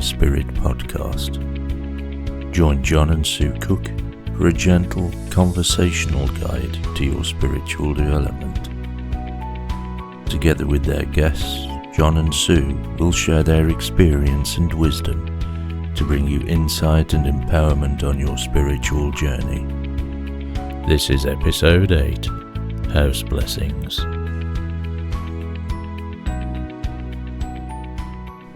Spirit podcast. Join John and Sue Cook for a gentle conversational guide to your spiritual development. Together with their guests, John and Sue will share their experience and wisdom to bring you insight and empowerment on your spiritual journey. This is episode 8, House Blessings.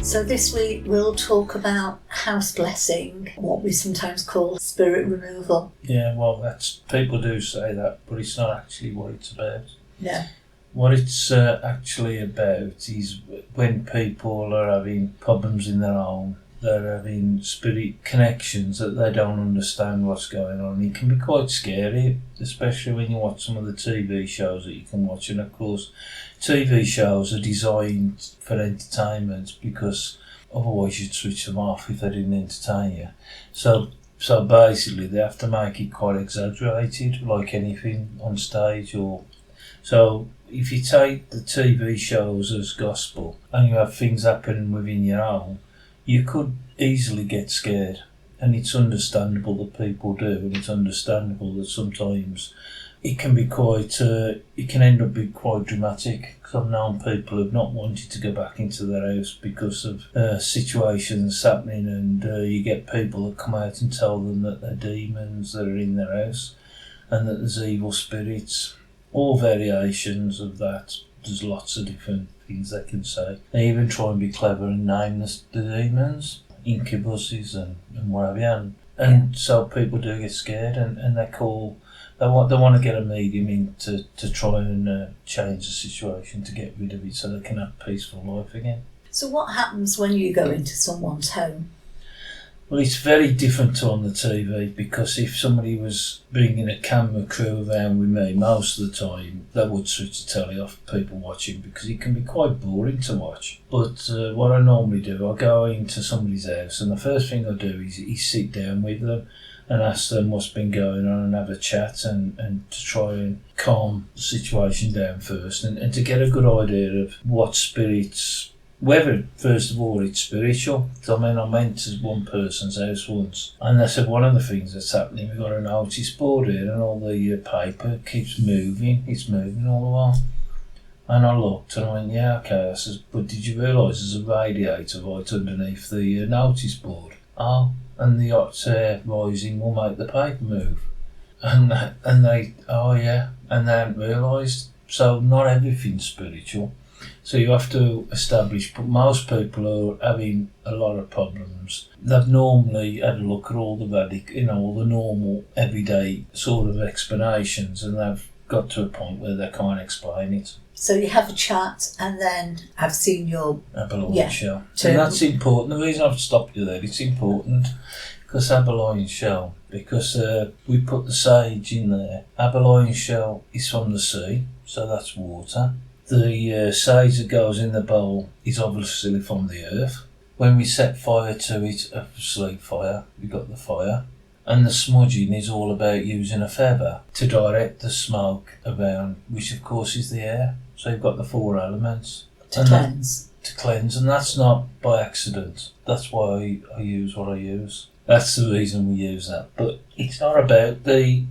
So this week we'll talk about house blessing, what we sometimes call spirit removal. Yeah, well, that's people do say that, but it's not actually what it's about. No. What it's actually about is when people are having problems in their home, they're having spirit connections that they don't understand what's going on. It can be quite scary, especially when you watch some of the TV shows that you can watch. And of course, TV shows are designed for entertainment because otherwise you'd switch them off if they didn't entertain you. So basically they have to make it quite exaggerated, like anything on stage. So if you take the TV shows as gospel and you have things happening within your home, you could easily get scared. And it's understandable that people do, and it's understandable that sometimes it can be quite, it can end up being quite dramatic. Because I've known people who've not wanted to go back into their house because of situations happening, and you get people that come out and tell them that they're demons that are in their house and that there's evil spirits, all variations of that. There's lots of different things they can say. They even try and be clever and name the demons, incubuses and what have you. And so people do get scared, and they want to get a medium in to try and change the situation, to get rid of it so they can have a peaceful life again. So what happens when you go into someone's home? Well, it's very different to on the TV, because if somebody was bringing a camera crew around with me, most of the time they would switch the telly off for people watching, because it can be quite boring to watch. But what I normally do, I go into somebody's house and the first thing I do is sit down with them and ask them what's been going on and have a chat and to try and calm the situation down first and to get a good idea of what spirits, whether, first of all, it's spiritual. I mean, I went to one person's house once and they said one of the things that's happening, we've got a notice board here and all the paper keeps moving, it's moving all the while. And I looked and I went, yeah, okay. I said, but did you realise there's a radiator right underneath the notice board? Oh, and the hot air rising will make the paper move. And they, oh yeah, and they hadn't realised. So not everything's spiritual. So you have to establish, but most people are having a lot of problems. They've normally had a look at all the all the normal everyday sort of explanations, and they've got to a point where they can't explain it. So you have a chat, and then I've seen your abalone shell. And that's important. The reason I've stopped you there, it's important because abalone shell, because we put the sage in there. Abalone shell is from the sea, so that's water. The sage that goes in the bowl is obviously from the earth. When we set fire to it, a sleep fire, we got the fire. And the smudging is all about using a feather to direct the smoke around, which of course is the air. So you've got the 4 elements. To cleanse. And that's not by accident. That's why I use what I use. That's the reason we use that. But it's not about the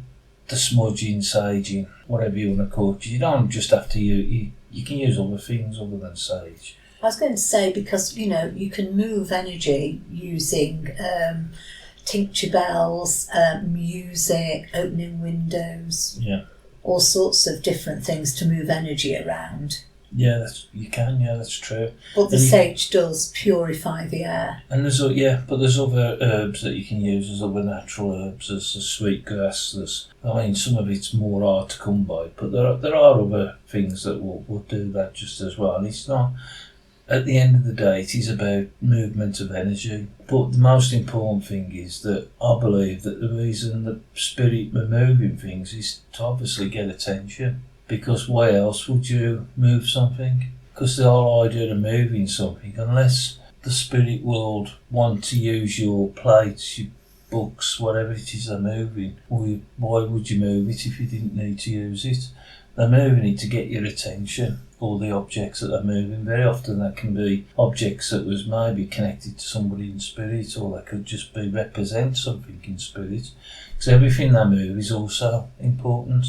smudging, saging, whatever you want to call it. You don't just have to use, you can use other things other than sage. I was going to say, because, you can move energy using tincture bells, music, opening windows, all sorts of different things to move energy around. Yeah, that's true. But the sage does purify the air. And there's other herbs that you can use. There's other natural herbs. There's the sweetgrass. Some of it's more hard to come by, but there are other things that will do that just as well. And it's not, at the end of the day, it is about movement of energy. But the most important thing is that I believe that the reason the spirit are moving things is to obviously get attention. Because why else would you move something? Because the whole idea of moving something, unless the spirit world want to use your plates, your books, whatever it is they're moving, why would you move it if you didn't need to use it? They're moving it to get your attention. all the objects that are moving. Very often that can be objects that was maybe connected to somebody in spirit, or that could just be represent something in spirit. So everything that moves is also important.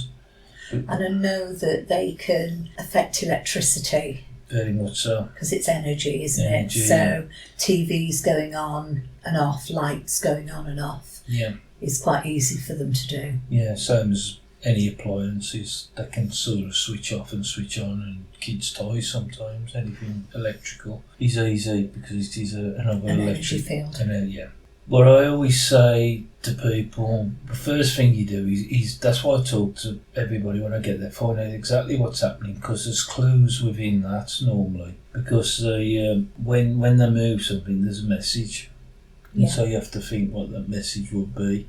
And I know that they can affect electricity. Very much so. Because it's energy, isn't Energy, it? So TVs going on and off, lights going on and off. Yeah. It's quite easy for them to do. Yeah, same as any appliances that can sort of switch off and switch on, and kids' toys sometimes, anything electrical is easy because it is another An electric energy field. Yeah. What I always say to people, the first thing you do is that's why I talk to everybody when I get there, find out exactly what's happening, because there's clues within that normally. Because when they move something, there's a message. Yeah. And so you have to think what that message would be.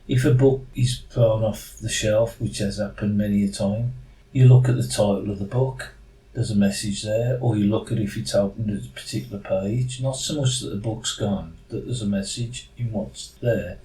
If a book is thrown off the shelf, which has happened many a time, you look at the title of the book, there's a message there, or you look at if it's opened at a particular page. Not so much that the book's gone, that there's a message in what's there.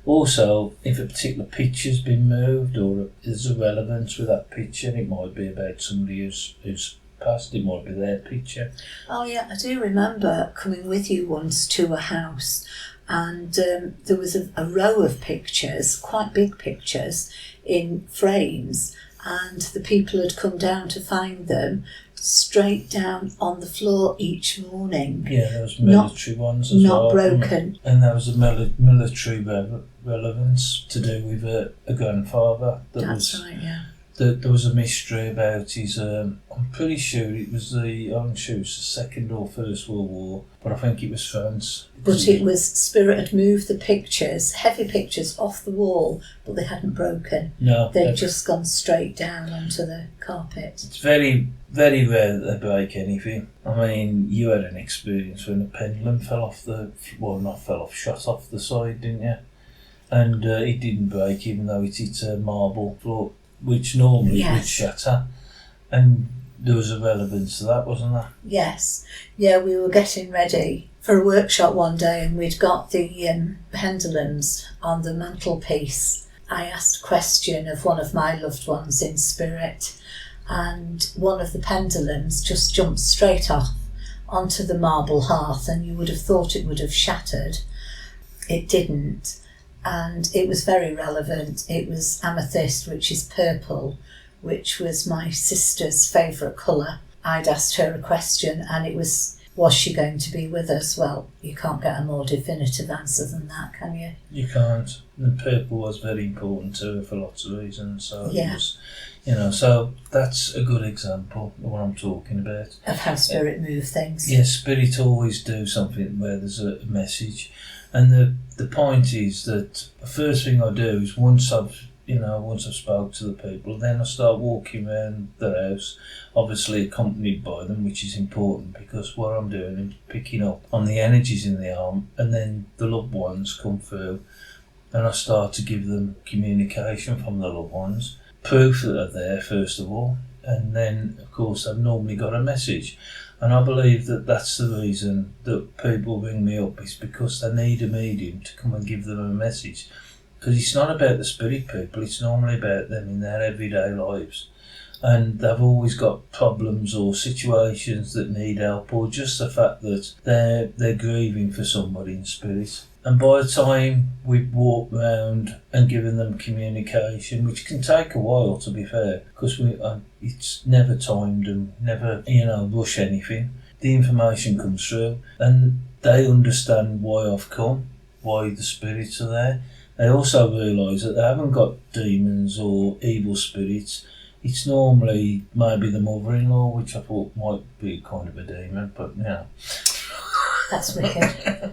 Also, if a particular picture's been moved, or there's a relevance with that picture, it might be about somebody who's passed, it might be their picture. Oh yeah, I do remember coming with you once to a house, and there was a row of pictures, quite big pictures, in frames, and the people had come down to find them straight down on the floor each morning. Yeah, there was military ones as well. Not broken. And there was a military relevance to do with a grandfather. That's right, yeah. There was a mystery about his, I'm pretty sure it was the Second or First World War, but I think it was France. But it was Spirit had moved the pictures, heavy pictures, off the wall, but they hadn't broken. No. They'd just gone straight down onto the carpet. It's very, very rare that they break anything. I mean, you had an experience when a pendulum fell off shot off the side, didn't you? And it didn't break, even though it hit a marble floor, which normally would shatter. And there was a relevance to that, wasn't there? Yes. Yeah, we were getting ready for a workshop one day, and we'd got the pendulums on the mantelpiece. I asked a question of one of my loved ones in spirit, and one of the pendulums just jumped straight off onto the marble hearth, and you would have thought it would have shattered. It didn't. And it was very relevant. It was amethyst, which is purple, which was my sister's favourite colour. I'd asked her a question, and it was she going to be with us? Well, you can't get a more definitive answer than that, can you? You can't. And purple was very important to her for lots of reasons. So yeah. It was, so that's a good example of what I'm talking about. Of how spirit move things. Yeah, spirit always do something where there's a message. And the point is that the first thing I do is once I've spoke to the people, then I start walking around the house, obviously accompanied by them, which is important because what I'm doing is picking up on the energies in the arm, and then the loved ones come through, and I start to give them communication from the loved ones, proof that they're there first of all, and then of course I've normally got a message. And I believe that that's the reason that people ring me up, is because they need a medium to come and give them a message. Because it's not about the spirit people, it's normally about them in their everyday lives. And they've always got problems or situations that need help, or just the fact that they're grieving for somebody in spirit. And by the time we've walked round and given them communication, which can take a while to be fair, because it's never timed and never, rush anything, the information comes through and they understand why I've come, why the spirits are there. They also realise that they haven't got demons or evil spirits. It's normally maybe the mother-in-law, which I thought might be kind of a demon, but That's wicked.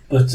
But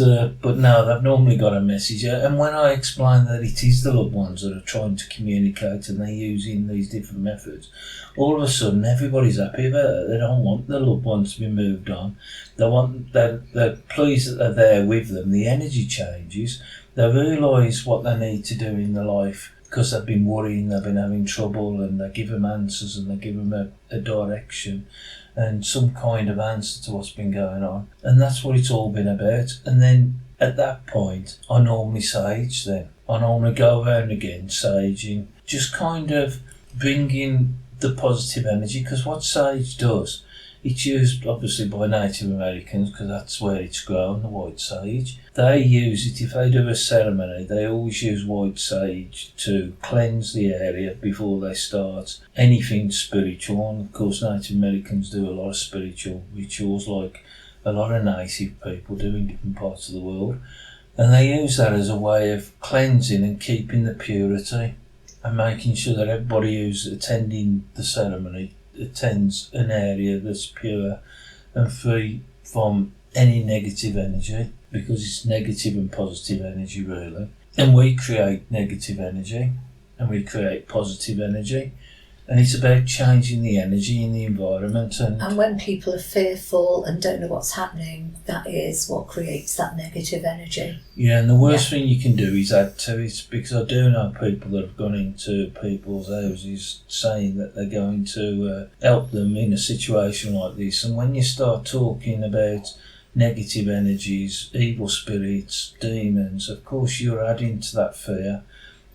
no, they've normally got a message. And when I explain that it is the loved ones that are trying to communicate and they're using these different methods, all of a sudden everybody's happy about it. They don't want the loved ones to be moved on. They're pleased that they're there with them. The energy changes. They realise what they need to do in their life because they've been worrying, they've been having trouble, and they give them answers and they give them a direction and some kind of answer to what's been going on. And that's what it's all been about. And then at that point, I normally sage them. I normally go around again saging, just kind of bringing the positive energy, because what sage does, it's used obviously by Native Americans because that's where it's grown, the white sage. They use it, if they do a ceremony, they always use white sage to cleanse the area before they start anything spiritual. And of course Native Americans do a lot of spiritual rituals like a lot of native people do in different parts of the world. And they use that as a way of cleansing and keeping the purity and making sure that everybody who's attending the ceremony attends an area that's pure and free from any negative energy, because it's negative and positive energy really. And we create negative energy and we create positive energy, and it's about changing the energy in the environment. And when people are fearful and don't know what's happening, that is what creates that negative energy. Yeah, and the worst thing you can do is add to it, because I do know people that have gone into people's houses saying that they're going to help them in a situation like this. And when you start talking about negative energies, evil spirits, demons, of course you're adding to that fear.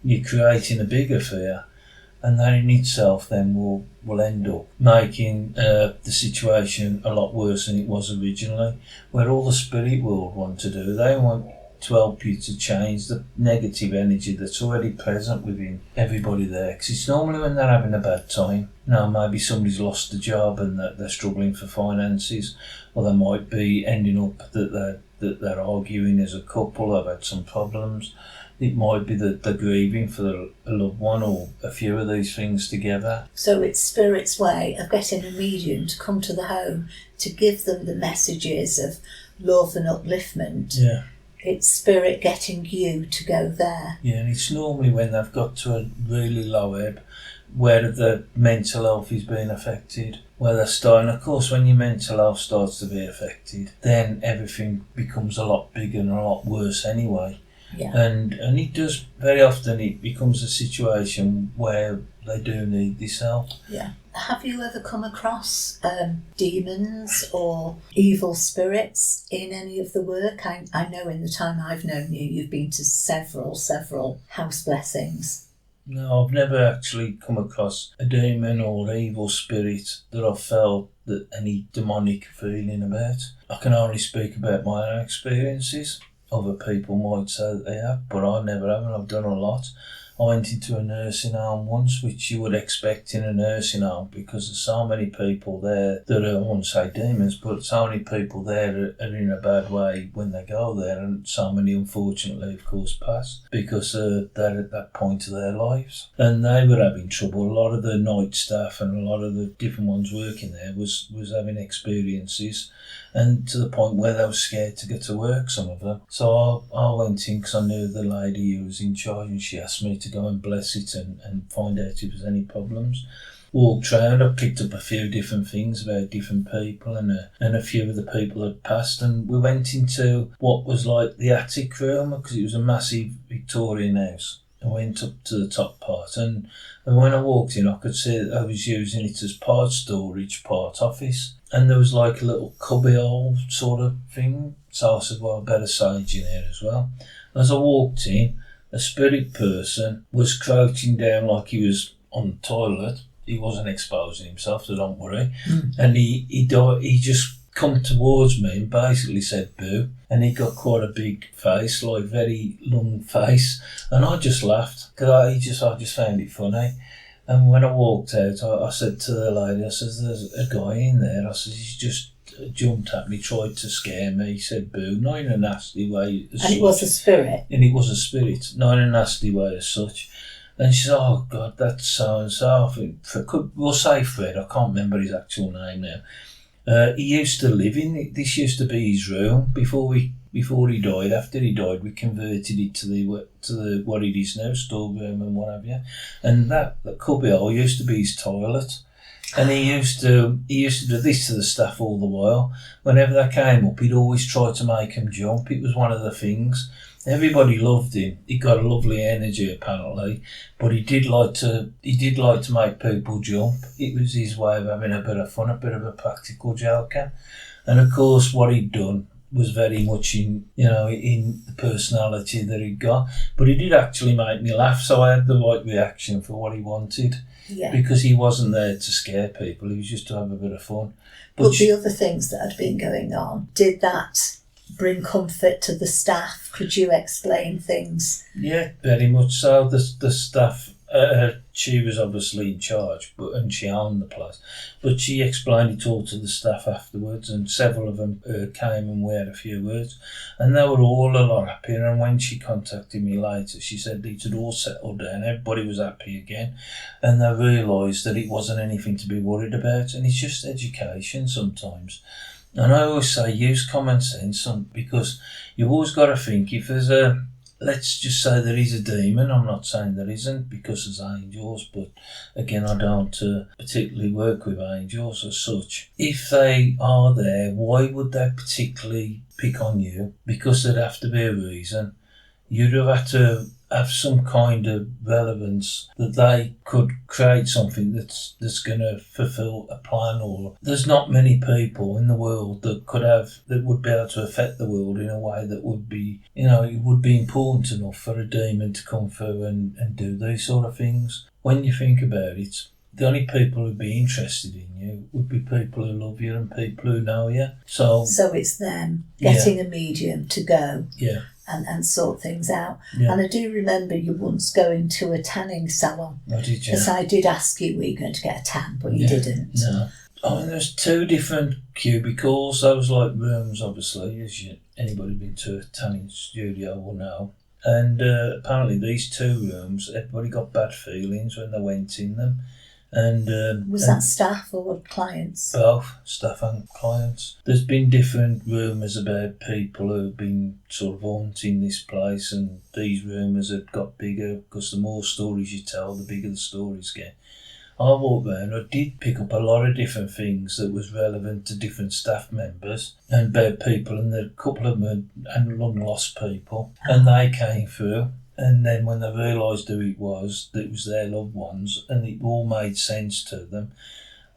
You're creating a bigger fear. And that in itself then will end up making the situation a lot worse than it was originally. Where all the spirit world want to do, they want to help you to change the negative energy that's already present within everybody there. Because it's normally when they're having a bad time. Now maybe somebody's lost a job and that they're struggling for finances, or they might be ending up that they're arguing as a couple, they've had some problems. It might be that they're grieving for a loved one, or a few of these things together. So it's Spirit's way of getting a medium to come to the home to give them the messages of love and upliftment. Yeah. It's Spirit getting you to go there. Yeah, and it's normally when they've got to a really low ebb, where the mental health is being affected, where they're starting. Of course, when your mental health starts to be affected, then everything becomes a lot bigger and a lot worse anyway. Yeah. And it does, very often it becomes a situation where they do need this help. Yeah. Have you ever come across demons or evil spirits in any of the work? I know in the time I've known you, you've been to several house blessings. No, I've never actually come across a demon or evil spirit that I've felt that any demonic feeling about. I can only speak about my own experiences. Other people might say that they have, but I never have, and I've done a lot. I went into a nursing home once, which you would expect in a nursing home, because there's so many people there that are, I won't say demons, but so many people there are in a bad way when they go there, and so many unfortunately of course pass because they're at that point of their lives. And they were having trouble. A lot of the night staff and a lot of the different ones working there was having experiences, and to the point where they were scared to go to work, some of them. So I went in because I knew the lady who was in charge, and she asked me to go and bless it and find out if there was any problems. Walked round, I picked up a few different things about different people, and a few of the people had passed, and we went into what was like the attic room, because it was a massive Victorian house. I went up to the top part, and when I walked in I could see that I was using it as part storage, part office. And there was like a little cubbyhole sort of thing. So I said, well, I better sage in here as well. As I walked in, a spirit person was crouching down like he was on the toilet. He wasn't exposing himself, so don't worry. And he just come towards me and basically said boo. And he got quite a big face, like very long face. And I just laughed, because I just found it funny. And when I walked out, I said to the lady, I said, there's a guy in there. I said, he's just jumped at me, tried to scare me. He said boo, not in a nasty way. And it was a spirit? And it was a spirit, not in a nasty way as such. And she said, oh God, that's so-and-so. We'll say Fred, I can't remember his actual name now. He used to live in, this used to be his room before he died. After he died, we converted it to the what it is now, storeroom and what have you. And that cubbyhole used to be his toilet. And he used to do this to the staff all the while. Whenever they came up, he'd always try to make them jump. It was one of the things. Everybody loved him. He got a lovely energy apparently, but he did like to make people jump. It was his way of having a bit of fun, a bit of a practical joker. And of course, what he'd done was very much in the personality that he'd got. But he did actually make me laugh, so I had the right reaction for what he wanted. Yeah. Because he wasn't there to scare people, he was just to have a bit of fun. But the other things that had been going on, did that bring comfort to the staff? Could you explain things? Yeah, very much so. The staff, she was obviously in charge, and she owned the place. But she explained it all to the staff afterwards, and several of them came and we had a few words. And they were all a lot happier. And when she contacted me later, she said it had all settled down, everybody was happy again. And they realised that it wasn't anything to be worried about. And it's just education sometimes. And I always say use common sense because you've always got to think if there's let's just say there is a demon. I'm not saying there isn't because there's angels, but again, I don't particularly work with angels as such. If they are there, why would they particularly pick on you? Because there'd have to be a reason. You'd have had to have some kind of relevance that they could create something that's going to fulfill a plan. Or there's not many people in the world that would be able to affect the world in a way that would be, it would be important enough for a demon to come through and do these sort of things. When you think about it, the only people who'd be interested in you would be people who love you and people who know you. So it's them getting a medium to go. Yeah. And sort things out. Yeah. And I do remember you once going to a tanning salon. Oh, did you? Because I did ask you, were you going to get a tan, but you didn't. No. I mean, there's 2 different cubicles. Those like rooms, obviously, anybody been to a tanning studio will know. And apparently these 2 rooms, everybody got bad feelings when they went in them. And was that staff or clients? Both, staff and clients. There's been different rumours about people who've been sort of haunting this place, and these rumours have got bigger because the more stories you tell, the bigger the stories get. I walked around, I did pick up a lot of different things that was relevant to different staff members and about people, and a couple of them and long lost people, and they came through. And then when they realised who it was their loved ones, and it all made sense to them,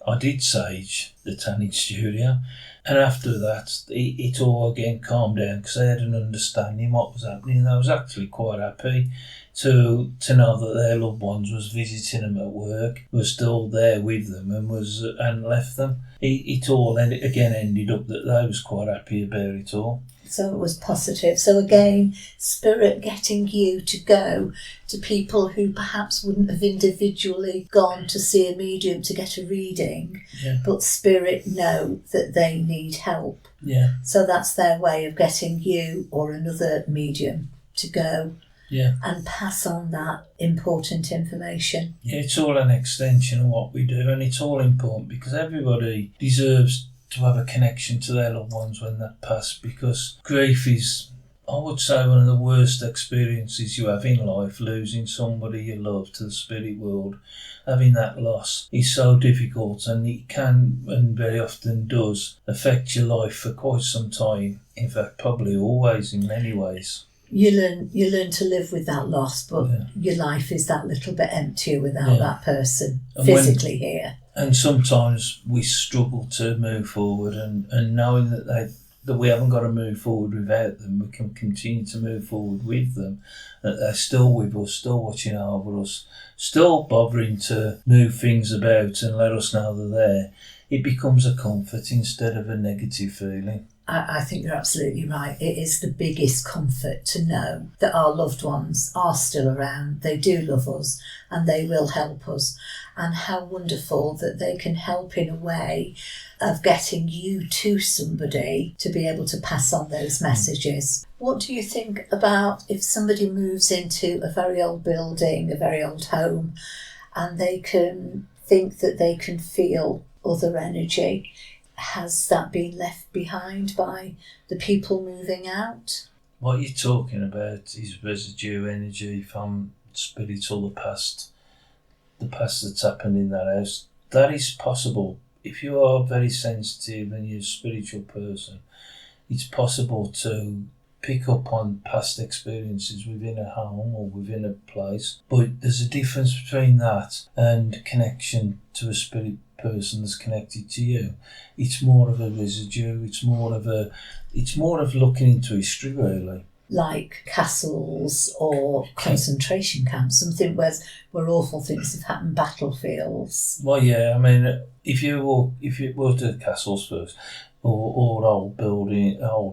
I did sage the tanning studio. And after that, it all again calmed down because they had an understanding what was happening. And I was actually quite happy to know that their loved ones was visiting them at work, was still there with them and left them. It all ended up that they was quite happy about it all. So it was positive. So again, spirit getting you to go to people who perhaps wouldn't have individually gone to see a medium to get a reading, but spirit know that they need help. Yeah. So that's their way of getting you or another medium to go and pass on that important information. Yeah, it's all an extension of what we do, and it's all important because everybody deserves to have a connection to their loved ones when they pass, because grief is, I would say, one of the worst experiences you have in life. Losing somebody you love to the spirit world, having that loss is so difficult, and it can, and very often does, affect your life for quite some time. In fact, probably always in many ways. You learn to live with that loss, but your life is that little bit emptier without that person physically here. And sometimes we struggle to move forward, and knowing that we haven't got to move forward without them, we can continue to move forward with them, that they're still with us, still watching over us, still bothering to move things about and let us know they're there. It becomes a comfort instead of a negative feeling. I think you're absolutely right. It is the biggest comfort to know that our loved ones are still around, they do love us, and they will help us. And how wonderful that they can help in a way of getting you to somebody to be able to pass on those messages. What do you think about if somebody moves into a very old building, a very old home, and they can think that they can feel other energy? Has that been left behind by the people moving out? What you're talking about is residue energy from spiritual, the past that's happened in that house. That is possible. If you are very sensitive and you're a spiritual person, it's possible to pick up on past experiences within a home or within a place. But there's a difference between that and connection to a spirit person that's connected to you. It's more of a residue. It's more of looking into history, really. like castles or concentration camps, something where awful things have happened, battlefields. Well, yeah, I mean, if you were to castles first, or old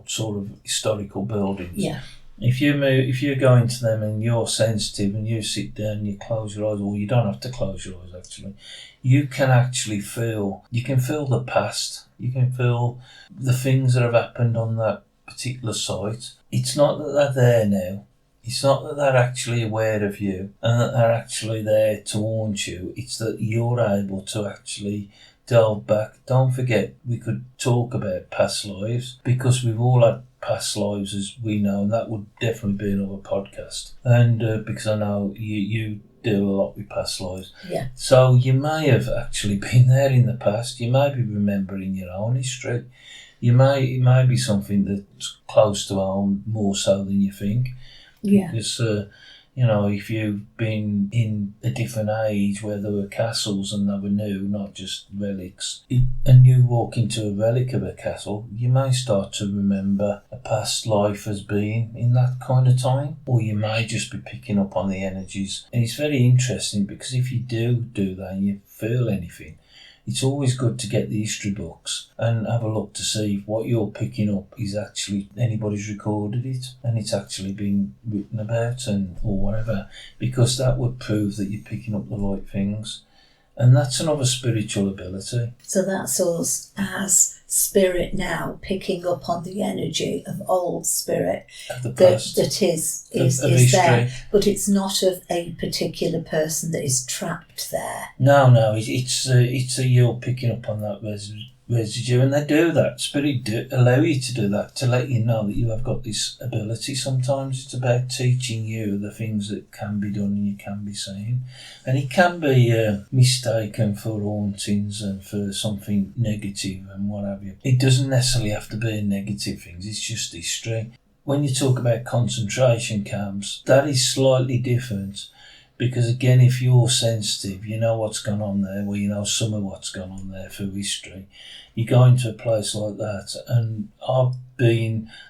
sort of historical buildings. Yeah. If you go into them and you're sensitive and you sit down and you close your eyes, or you don't have to close your eyes actually, you can actually feel the past, you can feel the things that have happened on that particular site. It's not that they're there now, it's not that they're actually aware of you and that they're actually there to haunt you, it's that you're able to actually delve back. Don't forget, we could talk about past lives because we've all had past lives, as we know, and that would definitely be another podcast. And because I know you deal a lot with past lives. Yeah. So you may have actually been there in the past. You may be remembering your own history. It may be something that's close to home more so than you think. Yeah. Because if you've been in a different age where there were castles and they were new, not just relics, and you walk into a relic of a castle, you may start to remember a past life as being in that kind of time, or you may just be picking up on the energies. And it's very interesting because if you do that and you feel anything, it's always good to get the history books and have a look to see if what you're picking up is actually anybody's recorded it and it's actually been written about or whatever, because that would prove that you're picking up the right things. And that's another spiritual ability. So that's us as spirit now, picking up on the energy of old spirit Of the past. that is history. there, but it's not of a particular person that is trapped there. No, it's you're picking up on that residue, and they do that. Spirit allow you to do that, to let you know that you have got this ability. Sometimes it's about teaching you the things that can be done and you can be seen, and it can be mistaken for hauntings and for something negative and what have you. It doesn't necessarily have to be negative things, it's just history. When you talk about concentration camps, that is slightly different. Because again, if you're sensitive, you know what's gone on there, well, you know some of what's gone on there through history. You go into a place like that, and I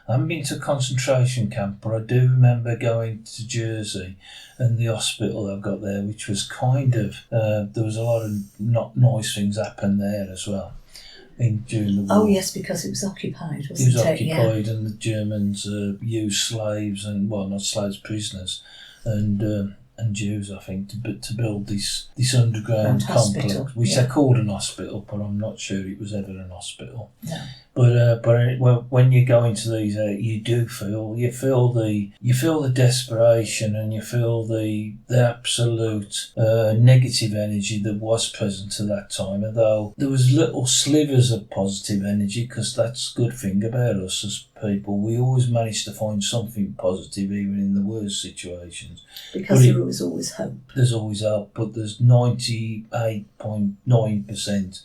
haven't been to a concentration camp, but I do remember going to Jersey and the hospital they've got there, which was kind of, there was a lot of not nice things happen there as well. During the war. Oh yes, because it was occupied, wasn't it? It was occupied, and the Germans used slaves not slaves, prisoners, and Jews, I think, to build this underground complex, which they called an hospital, but I'm not sure it was ever an hospital. No. But when you go into these, you feel the desperation, and you feel the absolute negative energy that was present at that time. Although there was little slivers of positive energy, because that's a good thing about us as people. We always manage to find something positive, even in the worst situations. Because there was always hope. There's always hope, but there's 98.9%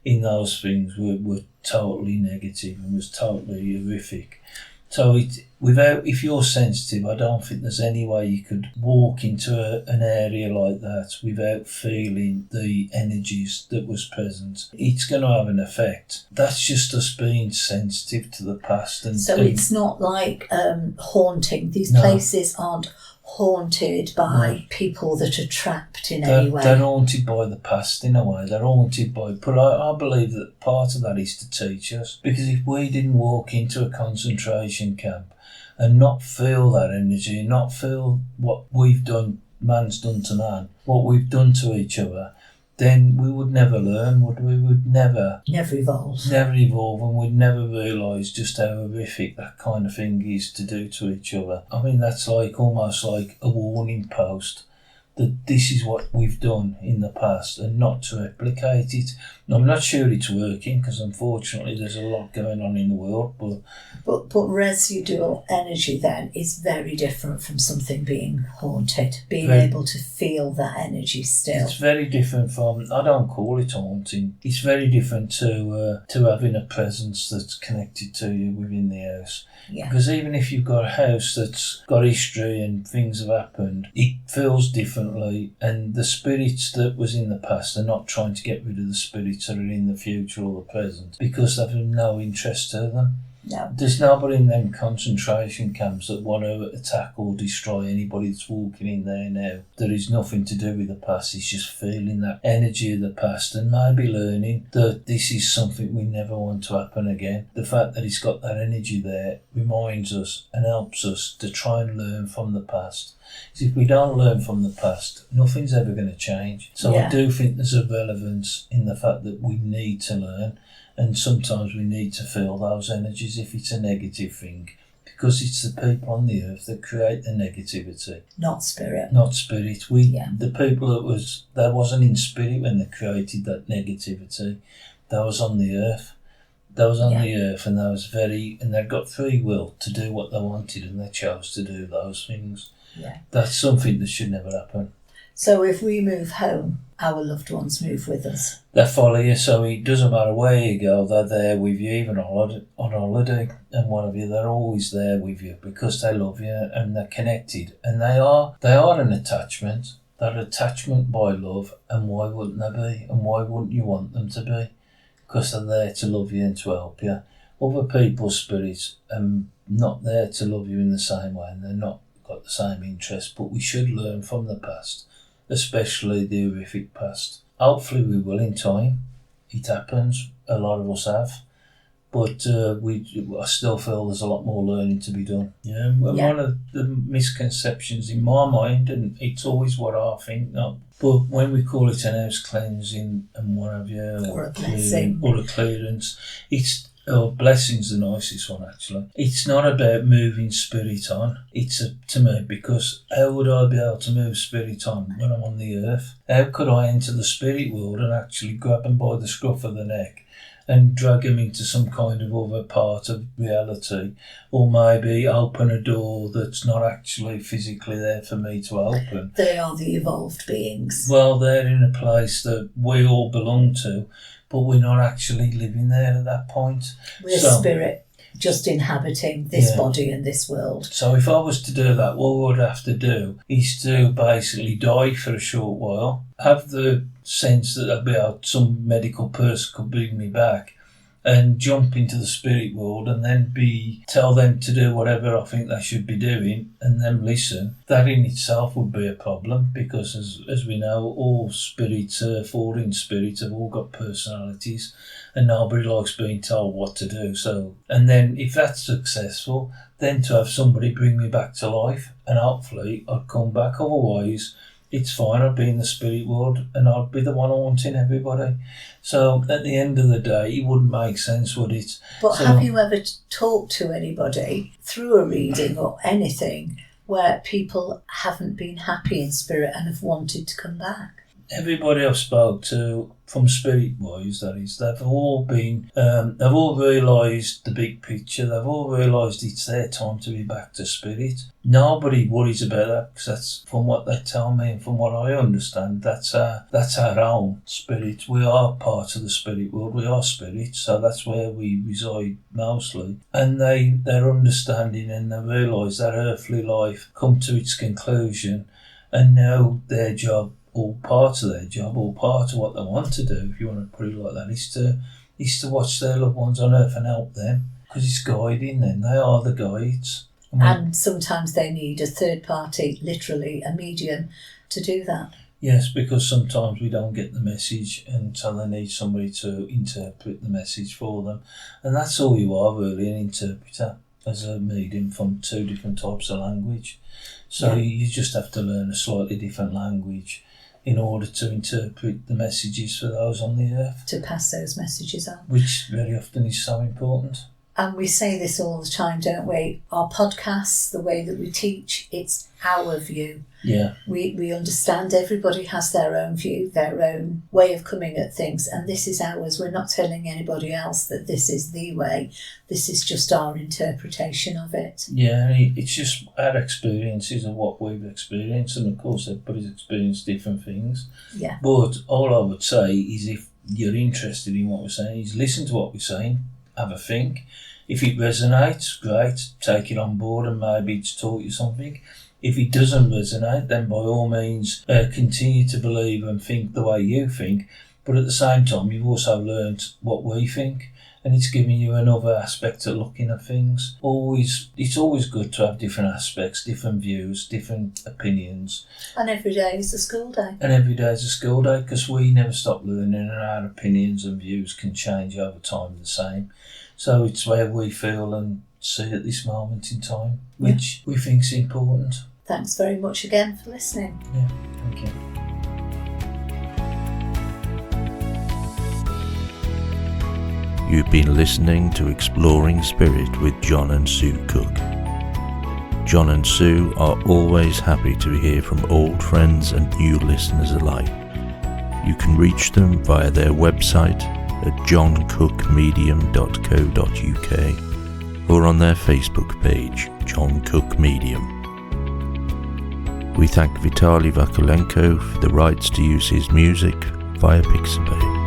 in those things were totally negative and was totally horrific. So if you're sensitive, I don't think there's any way you could walk into an area like that without feeling the energies that was present. It's going to have an effect. That's just us being sensitive to the past. It's not like haunting. These places aren't haunted by people that are trapped in any way. They're haunted by the past in a way. They're haunted by... But I believe that part of that is to teach us. Because if we didn't walk into a concentration camp and not feel that energy, not feel what we've done, man's done to man, what we've done to each other, then we would never learn, would we? We would never evolve. Never evolve, and we'd never realise just how horrific that kind of thing is to do to each other. I mean, that's almost like a warning post that this is what we've done in the past, and not to replicate it. I'm not sure it's working, because unfortunately there's a lot going on in the world. But residual energy then is very different from something being haunted, being able to feel that energy still. It's very different from, I don't call it haunting, it's very different to having a presence that's connected to you within the house. Yeah. Because even if you've got a house that's got history and things have happened, it feels differently, and the spirits that was in the past are not trying to get rid of the spirits that are in the future or the present, because they have no interest to them. No. There's nobody in them concentration camps that want to attack or destroy anybody that's walking in there now. There is nothing to do with the past. It's just feeling that energy of the past and maybe learning that this is something we never want to happen again. The fact that it's got that energy there reminds us and helps us to try and learn from the past. If we don't learn from the past, nothing's ever going to change. So I do think there's a relevance in the fact that we need to learn, and sometimes we need to feel those energies if it's a negative thing, because it's the people on the earth that create the negativity. Not spirit. Not spirit. The people that wasn't in spirit when they created that negativity. That was on the earth. They was on the earth, and they've got free will to do what they wanted, and they chose to do those things. Yeah. That's something that should never happen. So if we move home, our loved ones move with us. They follow you, so it doesn't matter where you go, they're there with you, even on holiday and what have you, they're always there with you because they love you and they're connected. And they are an attachment. They're an attachment by love, and why wouldn't they be? And why wouldn't you want them to be? Because they're there to love you and to help you. Other people's spirits are not there to love you in the same way, and they're not got the same interest, but we should learn from the past, especially the horrific past. Hopefully we will in time. It happens, a lot of us have, but I still feel there's a lot more learning to be done. One of the misconceptions in my mind, and it's always what I think, but when we call it an house cleansing and what have you, or a blessing, or a clearance, blessing's the nicest one actually. It's not about moving spirit on. It's to me, because how would I be able to move spirit on when I'm on the earth? How could I enter the spirit world and actually grab them by the scruff of the neck and drag them into some kind of other part of reality, or maybe open a door that's not actually physically there for me to open? They are the evolved beings. Well, they're in a place that we all belong to, but we're not actually living there at that point. We're spirit, just inhabiting this body and this world. So if I was to do that, what I would have to do is to basically die for a short while, have the sense that some medical person could bring me back, and jump into the spirit world, and then tell them to do whatever I think they should be doing, and then listen. That in itself would be a problem, because as we know, all spirits, fallen spirits, have all got personalities, and nobody likes being told what to do. So, and then if that's successful, then to have somebody bring me back to life, and hopefully I'd come back. Otherwise, it's fine, I'd be in the spirit world and I'd be the one haunting everybody. So at the end of the day, it wouldn't make sense, would it? But have you ever talked to anybody through a reading or anything where people haven't been happy in spirit and have wanted to come back? Everybody I've spoke to, from spirit-wise, that is, they've all realised the big picture. They've all realised it's their time to be back to spirit. Nobody worries about that, because that's, from what they tell me and from what I understand, that's our own spirit. We are part of the spirit world. We are spirit, so that's where we reside mostly. And they're understanding, and they realise that earthly life come to its conclusion, and now their job, or part of their job, or part of what they want to do, if you want to put it like that, is to watch their loved ones on earth and help them, because it's guiding them. They are the guides. And sometimes they need a third party, literally a medium, to do that. Yes, because sometimes we don't get the message, and so they need somebody to interpret the message for them. And that's all you are, really, an interpreter, as a medium from two different types of language. So you just have to learn a slightly different language in order to interpret the messages for those on the earth. To pass those messages on. Which very often is so important. And we say this all the time, don't we? Our podcasts, the way that we teach, it's our view. Yeah. We understand everybody has their own view, their own way of coming at things, and this is ours. We're not telling anybody else that this is the way. This is just our interpretation of it. Yeah, it's just our experiences of what we've experienced, and of course everybody's experienced different things. Yeah. But all I would say is, if you're interested in what we're saying, is listen to what we're saying, have a think. If it resonates, great, take it on board and maybe it's taught you something. If it doesn't resonate, then by all means continue to believe and think the way you think, but at the same time you've also learnt what we think, and it's giving you another aspect of looking at things. It's always good to have different aspects, different views, different opinions. And every day is a school day. And every day is a school day, because we never stop learning, and our opinions and views can change over time the same. So it's where we feel and see at this moment in time, which we think is important. Thanks very much again for listening. Yeah, thank you. You've been listening to Exploring Spirit with John and Sue Cook. John and Sue are always happy to hear from old friends and new listeners alike. You can reach them via their website at johncookmedium.co.uk or on their Facebook page, John Cook Medium. We thank Vitaly Vakulenko for the rights to use his music via Pixabay.